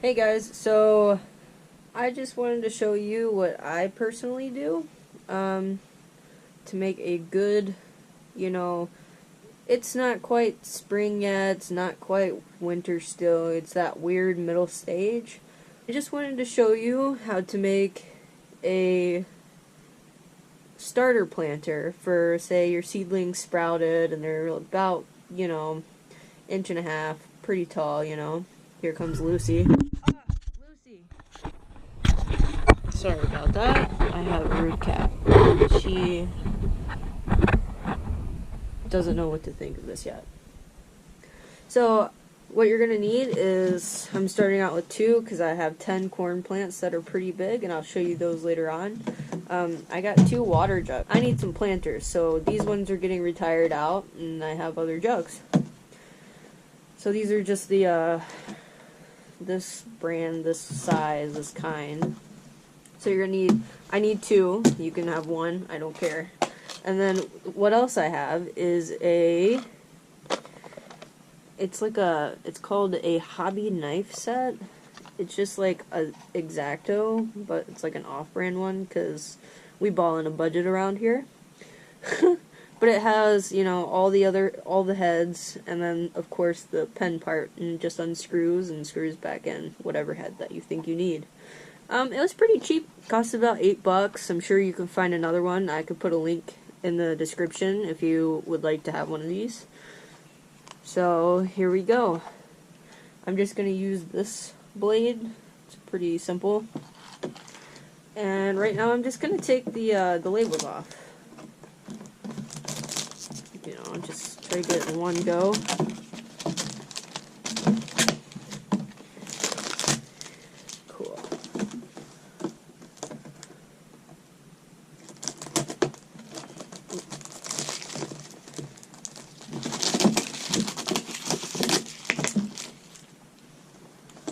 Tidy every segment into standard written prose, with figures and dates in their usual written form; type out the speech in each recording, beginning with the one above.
Hey guys, so I just wanted to show you what I personally do to make a good, you know, it's not quite spring yet, it's not quite winter still, it's that weird middle stage. I just wanted to show you how to make a starter planter for, say, your seedlings sprouted and they're about, inch and a half, pretty tall, Here comes Lucy. Lucy. Sorry about that. I have a rude cat. She doesn't know what to think of this yet. So, what you're going to need is, I'm starting out with 2 because I have 10 corn plants that are pretty big, and I'll show you those later on. I got 2 water jugs. I need some planters, so these ones are getting retired out, and I have other jugs. So these are just the, this brand, this size, this kind. So you're gonna need, I need 2, you can have 1, I don't care. And then what else I have is it's called a hobby knife set. It's just like a X-Acto, but it's like an off-brand one, because we ball in a budget around here. But it has, all the heads, and then, of course, the pen part, and just unscrews and screws back in whatever head that you think you need. It was pretty cheap. Cost about $8. I'm sure you can find another one. I could put a link in the description if you would like to have one of these. So, here we go. I'm just going to use this blade. It's pretty simple. And right now I'm just going to take the labels off. Just try to get it in one go. Cool.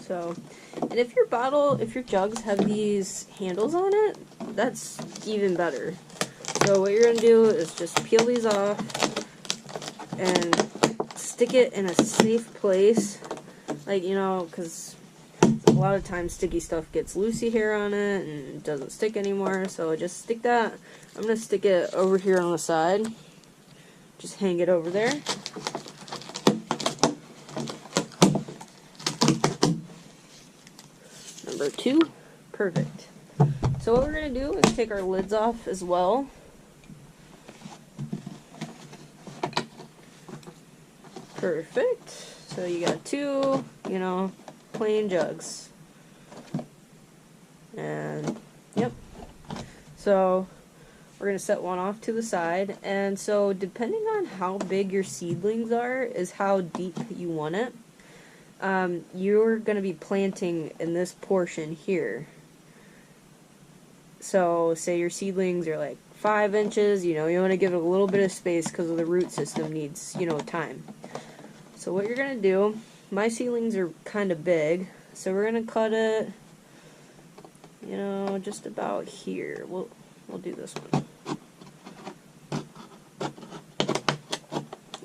So, and if your jugs have these handles on it, that's even better. So what you're going to do is just peel these off and stick it in a safe place, like, because a lot of times sticky stuff gets Lucy hair on it and it doesn't stick anymore, so just stick that. I'm going to stick it over here on the side, just hang it over there. Number 2, perfect. So what we're going to do is take our lids off as well. Perfect. So you got 2, plain jugs. And, yep. So, we're going to set one off to the side. And so, depending on how big your seedlings are, is how deep you want it. You're going to be planting in this portion here. So, say your seedlings are like 5 inches, you want to give it a little bit of space because the root system needs, time. So what you're going to do, my seedlings are kind of big, so we're going to cut it, just about here. We'll do this one.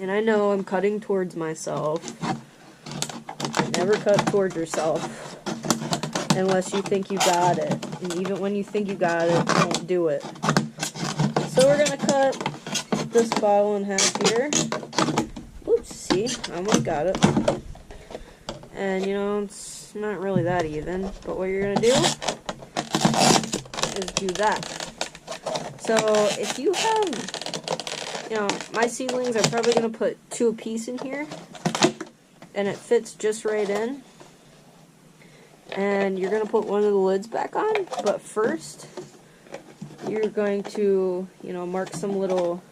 And I know I'm cutting towards myself. Never cut towards yourself unless you think you got it. And even when you think you got it, don't do it. So we're going to cut this bottle in half here. Oops, see, I almost got it. And, it's not really that even. But what you're going to do is do that. So, if you have, my seedlings are probably going to put 2 apiece in here. And it fits just right in. And you're going to put one of the lids back on. But first, you're going to, mark some little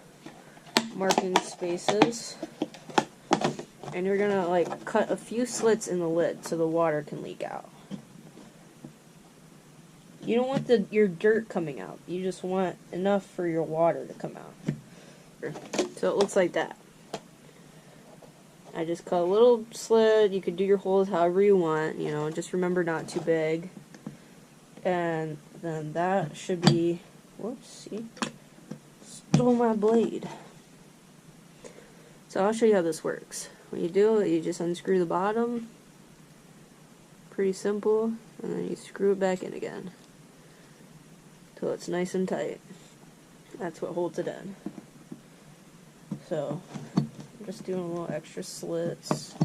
marking spaces. And you're going to, cut a few slits in the lid so the water can leak out. You don't want your dirt coming out. You just want enough for your water to come out. So it looks like that. I just cut a little slit. You could do your holes however you want. Just remember not too big. And then that should be... Whoops, see? Stole my blade. So I'll show you how this works. What you do, you just unscrew the bottom. pretty simple, and then you screw it back in again till it's nice and tight. That's what holds it in. So I'm just doing a little extra slits.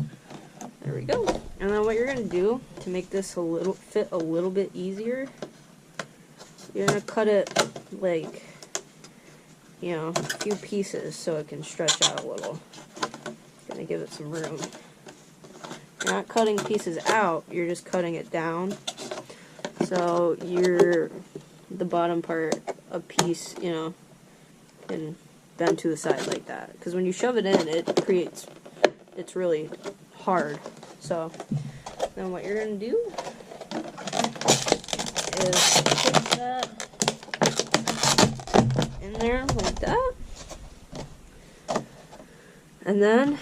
There we go. And then what you're gonna do to make this fit a little bit easier, you're gonna cut it like, you know, a few pieces so it can stretch out a little. Gonna give it some room. You're not cutting pieces out, you're just cutting it down. So the bottom part, a piece, you know, can bend to the side like that. Because when you shove it in, it's really hard. So then what you're going to do is put that in there like that. And then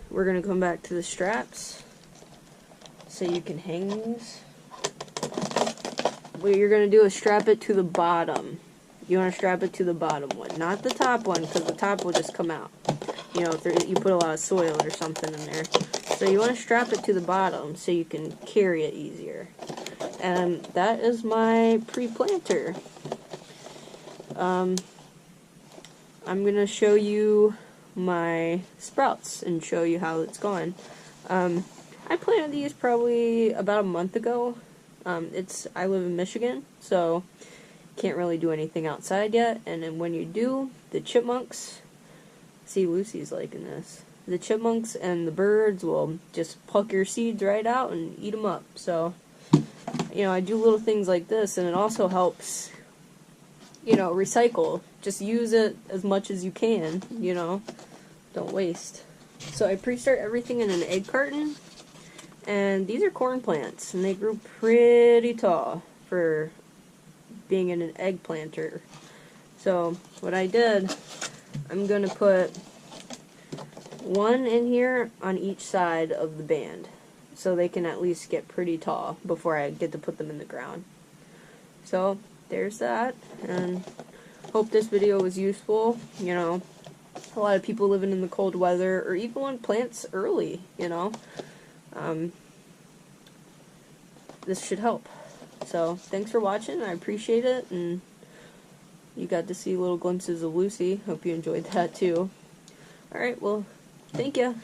we're going to come back to the straps so you can hang these. What you're going to do is strap it to the bottom. You want to strap it to the bottom one, not the top one, because the top will just come out. You know, if you put a lot of soil or something in there. So you want to strap it to the bottom so you can carry it easier. And that is my pre-planter. I'm going to show you my sprouts and show you how it's going. I planted these probably about a month ago. I live in Michigan, so can't really do anything outside yet. And then when you do, the chipmunks, see, Lucy's liking this. The chipmunks and the birds will just pluck your seeds right out and eat them up. So, you know, I do little things like this, and it also helps, you know, recycle. Just use it as much as you can, you know, don't waste. So I pre-start everything in an egg carton, and these are corn plants, and they grew pretty tall for being in an egg planter. So what I did, I'm going to put one in here on each side of the band, so they can at least get pretty tall before I get to put them in the ground. So there's that, and hope this video was useful. You know, a lot of people living in the cold weather, or even want plants early, you know, this should help. So thanks for watching, I appreciate it, and you got to see little glimpses of Lucy. Hope you enjoyed that too. Alright, well, thank you.